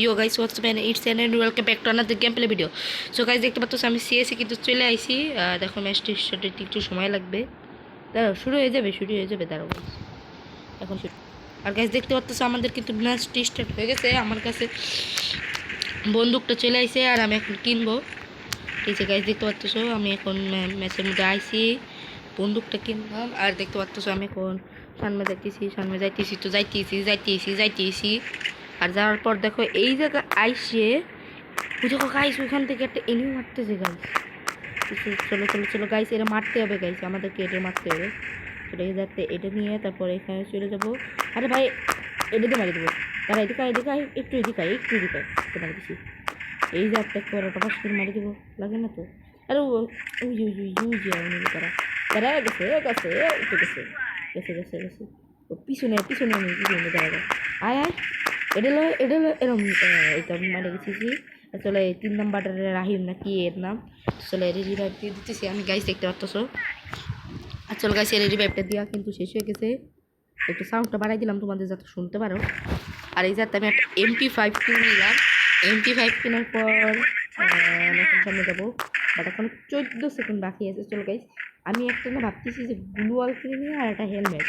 Yo guys what's up and it's and welcome back to another game play video. So guys দেখতে পাচ্ছ আমি CSE কিন্তু চলে আইছি। দেখো ম্যাচটি শুরু একটু সময় লাগবে, দাঁড়াও শুরু হয়ে যাবে দাঁড়াও গাইস এখন শুরু। আর গাইস দেখতে পাচ্ছ আমাদের কিন্তু ম্যাচটি স্টার্ট হয়ে গেছে। আমার কাছে বন্দুকটা চলে আইছে আর আমি এখন কিনবো। ঠিক আছে গাইস দেখতে পাচ্ছ আমি এখন ম্যাচের মধ্যে আইছি, বন্দুকটা কিনলাম। আর দেখতে পাচ্ছ আমি এখন সামনে যাইতেছি তো যাইতেছি। আর যাওয়ার পর দেখো এই জায়গা আইসে দেখো গাইস ওইখান থেকে একটা এনিমি মারতেছে গাইস। চলো গাইস, এটা মারতে হবে গাইস, আমাদেরকে এটা মারতে হবে। এটা যাতে এটা নিয়ে তারপরে এখানে চলে যাবো। আরে ভাই এটা দিয়ে মারি দেবো, তারা এদিকে একটু এদিকে মারি দিছি। এই যে একটা টপাস করে মারি দেবো, লাগে না তো? আরে তারা গেছে ও পিছনে দাঁড়া আয় এটা এরম এটা মারে গেছি কি আসলে 3 নাম্বারের রাহিম নাকি এর নাম। আসলে রিভাইভ দিয়ে দিতেছি আমি গাইস, দেখতে পাচ্ছ। আসলে গাইস এর রিভাইভটা দেওয়া কিন্তু শেষ হয়ে গেছে। একটু সাউন্ডটা বাড়াই দিলাম তোমাদের যাতে শুনতে পারো। আর এই যাতে আমি একটা MP5 কিনে নিলাম। MP5 কেনার পর এখন সামনে যাবো, বাট এখন 14 সেকেন্ড বাকি আছে। চলো গাইস আমি একটা না ভাবতেছি যে গ্লুয়াল কিনে নিয়ে আর একটা হেলমেট।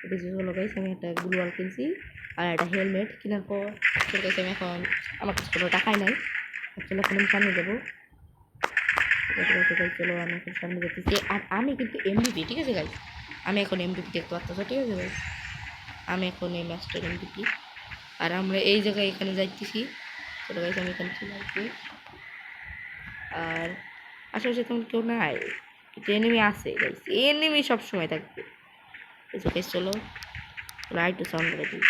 এটা যে হলো গাইস আমি একটা গ্লুয়াল কিনছি আর একটা হেলমেট কেনার পর চলে গেছে। আমি এখন আমার কাছে কোনো টাকাই নাই। চলো এখন আমি সামনে যাবো। চলো আমি এখন সামনে যেতেছি। আর আমি কিন্তু MVP, ঠিক আছে গাইস, আমি এখন MVP দেখতে পাচ্ছ, ঠিক আছে গাইস, আমি এখন এই ম্যাচটার MVP। আর আমরা এই জায়গায় এখানে যাইতেছি। চলো গাইস আমি এখানে চলে আসছি। আর আশেপাশে তেমন কেউ নাই, কিন্তু এনিমি আছে গাইস, এনিমি সবসময় থাকবে। গাইস চলো লাইট সাউন্ড করে দিই।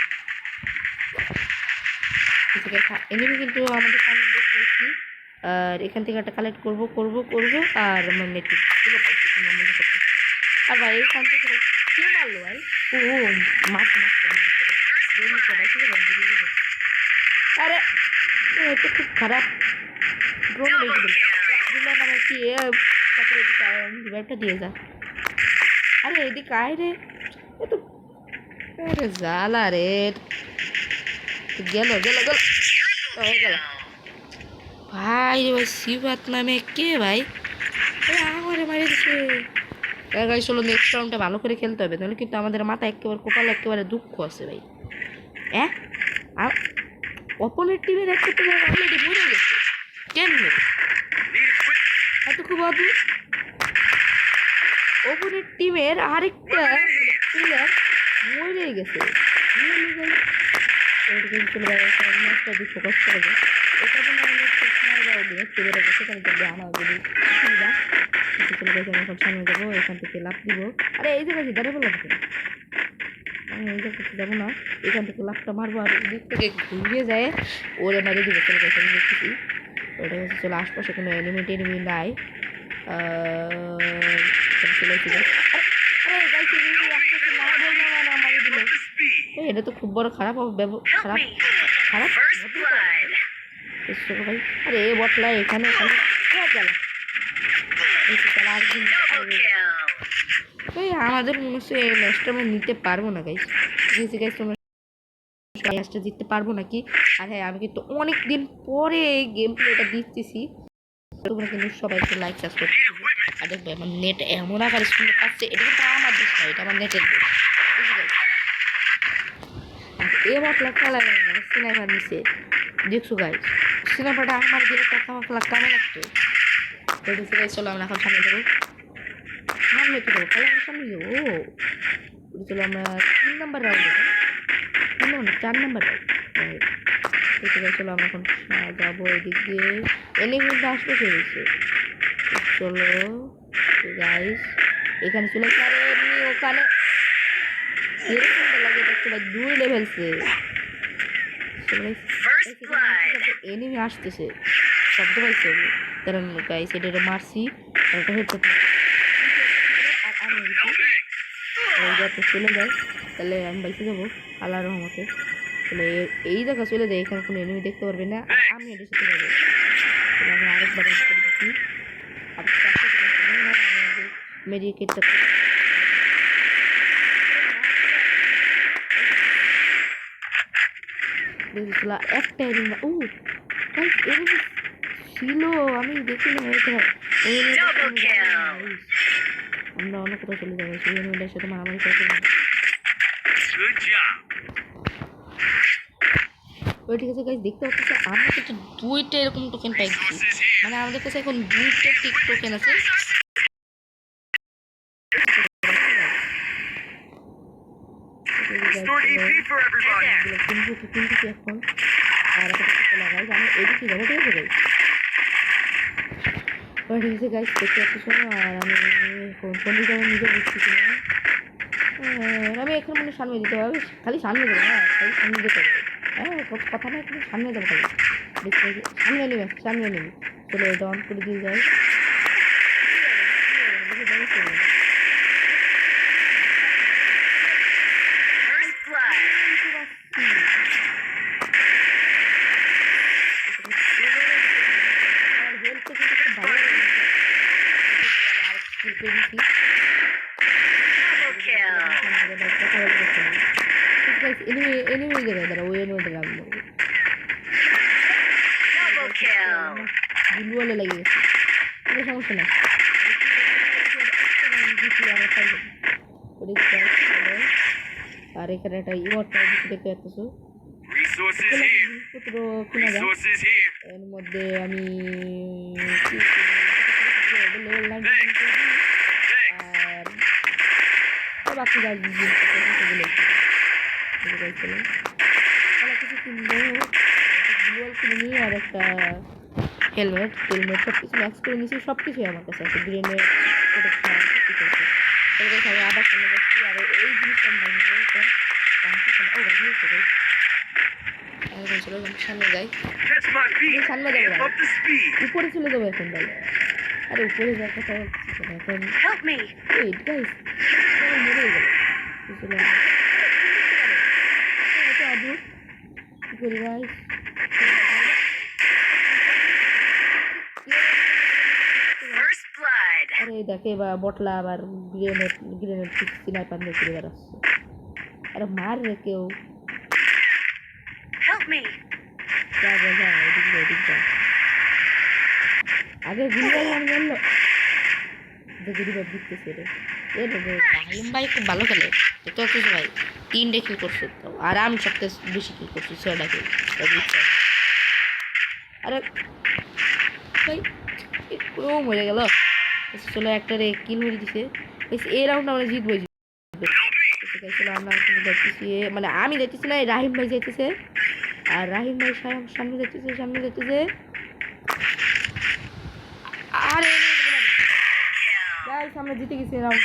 এনিমি কিন্তু আমাদের সামনে দেখতে পাচ্ছি। আর এখান থেকে একটা কালেক্ট করবো আর আমার নেটে তুলে পাইছি মনে করতে। আর ভাই এইখান থেকে কে মারলো ভাই? ও মারতে আরে এটা খুব খারাপ ড্রোন লেগে দিলাম আমার কি রিভাইভটা দিয়ে যা। আরে এদিকে আয় রে, তো আরে জ্বালা রে, গেল ভাই ভাই শিবাত নামে কে ভাই আমারে মারি দিচ্ছে। গাইস চলো নেক্সট রাউন্ডটা ভালো করে খেলতে হবে, নাহলে কিন্তু আমাদের মাথা একেবারে কপালে একেবারে দুঃখ আছে ভাই। আর অপোনেন্ট টিমের একটা প্লেয়ার অলরেডি মরে গেছে কেমনে, এত খুব অদ্ভুত। অপোনেন্ট টিমের আরেকটা প্লেয়ার মরে গেছে। ফোকাস করে যায় এটা জন্য আমাদের সেখানে যাবে আমার যদি সুবিধা চলে গেছে। আমি এখন সামনে যাবো, এখান থেকে লাভ দিব। আরে এই জায়গায় দাঁড়াবো লাগবে, আমি এই জায়গাতে যাবো না, এখান থেকে লাভটা মারবো আর দিক থেকে ঘুরিয়ে যায় ওরে মারি দিব। চলে গেছে আমি দেখতেছি ওটা হচ্ছে চলে আশপাশে কোনো এনিমি নাই। এটা তো খুব বড় খারাপ খারাপ ভাই। আরে এ বটলা এখানে আমাদের মনে হচ্ছে এই ম্যাচটা আমরা নিতে পারবো না গাইস। ম্যাচটা জিততে পারবো নাকি? আর হ্যাঁ আমি কিন্তু অনেক দিন পরে এই গেম প্লেটা দিতেছি, তোমরা কিন্তু সবাই একটু লাইক সাবস্ক্রাইব করবে। আর দেখবে আমার নেট এমন আকার স্পিডে পাচ্ছে, এটা কিন্তু আমার দেশ না, এটা আমার নেটের দেশ। এ বটলা খেলা মানে সিনেমা নিচে দেখছো গাইস, সিনেমাটা আমার দিলে কামে লাগতো। চলো আমরা এখন সামনে যাবো, সামনে তো দেবো খেলা সামনে যাবো। চলো আমরা 3 নাম্বার রাউন্ডে 4 নাম্বার রাউন্ড। চলো আমরা এখন যাবো এদিক দিয়ে, এনে কিন্তু আসতে পেরেছে। চলো গাইস এখানে চলে ওখানে লাগে দেখতে পাই 2 লেভেলসে এনিমি আসতেছে, শব্দ পাইছে কারণ গাইস এটা মারছি আর এটা হচ্ছে আর আমি যাতে চলে যায় তাহলে আমি বাইসে যাবো আল্লাহর রহমতে। তাহলে এই জায়গা চলে যায়, এখানে কোনো এনিমি দেখতে পারবে না আর আমি এটার সাথে যাবো। তাহলে আমি আরেকবার করে দিচ্ছি মেডিকেটটা। দেখছিল একটা এনিমি। ও গাইস এনিমি ছিল, আমি দেখি না এটা। আমরা অন্য কোথাও চলে যাবো, সেই এনিমিটার সাথে মারামারি করতে হবে। ওই ঠিক আছে গাইস, দেখতে পাচ্ছি আমরা কিন্তু 2টা এরকম টোকেন পাইছি, মানে আমাদের কাছে এখন 2টা টিক টোকেন আছে। এখন আর একটা লাগাই আমি এদিকে যাবো, ঠিক আছে গাইস। ঠিক আছে গাইস, দেখতে পাচ্ছি। আর আমি ফোনটা নিজে বুঝতেছি না, আমি এখানে মানে সামনে দিতে পারবো, খালি সামনে দেবো। হ্যাঁ খালি সামনে দিতে হবে, হ্যাঁ কথা না, কিন্তু সামনে দেবো খালি। সামনে নেবে, সামনে নেবে। চলো এটা অন করে দিয়ে যাই। এনিমি জায়গায় দাঁড়া, ওই এনিমিটা লাগলো, গুলুয়ালে লেগে গেছে। কোনো সমস্যা না, আর এখানে একটা ইমোটটা দেখতে পাচ্ছ, কিনা যায়। এর মধ্যে আমি লেভেল 9 আর বাকি যা কিছু কিনবো, গ্লোয়াল কিনে নিই আর একটা হেলমেট সব কিছু ম্যাক্স করে নিয়েছি, সব কিছুই আমার কাছে আছে, গ্রেনেড প্রোটেকশন সব কিছু আছে। তারপরে আমি আবার সামনে যাচ্ছি, আর এই জিনিসটা আমি চলো সামনে যাই, সামনে যাবো, উপরে চলে যাবো এখন ভাই। আরে উপরে যাওয়ার কথা এখন ওয়েট গাইস, মরে গেল। কি করি গাইস, আরে দেখে বা বটলা আবার গ্রেনেড স্নাইপার নিয়ে চলে বেড়াচ্ছে। আরে মার রে কেউ, আগে গুলিবাই আমি বললো গরিবাব দিতেছে রে। রাহিম ভাই খুব ভালো খেলে, দেখতে পাচ্ছিস ভাই, 3টে কিল করছো তো, আর আমি সবথেকে বেশি কিল করছি, 6টা কিল। আরে ভাই পুরো মরে গেল। চলো একটা রে কিল মেরে দিছে, এই রাউন্ড আমরা জিতবই। চলো আমরা এখন যাচ্ছি, মানে আমি যাচ্ছি না, রাহিম ভাই যাইতেছে, আর রাহিম ভাই সামনে যাইতেছে। আরে গাইস আমরা জিতে গেছি রাউন্ড।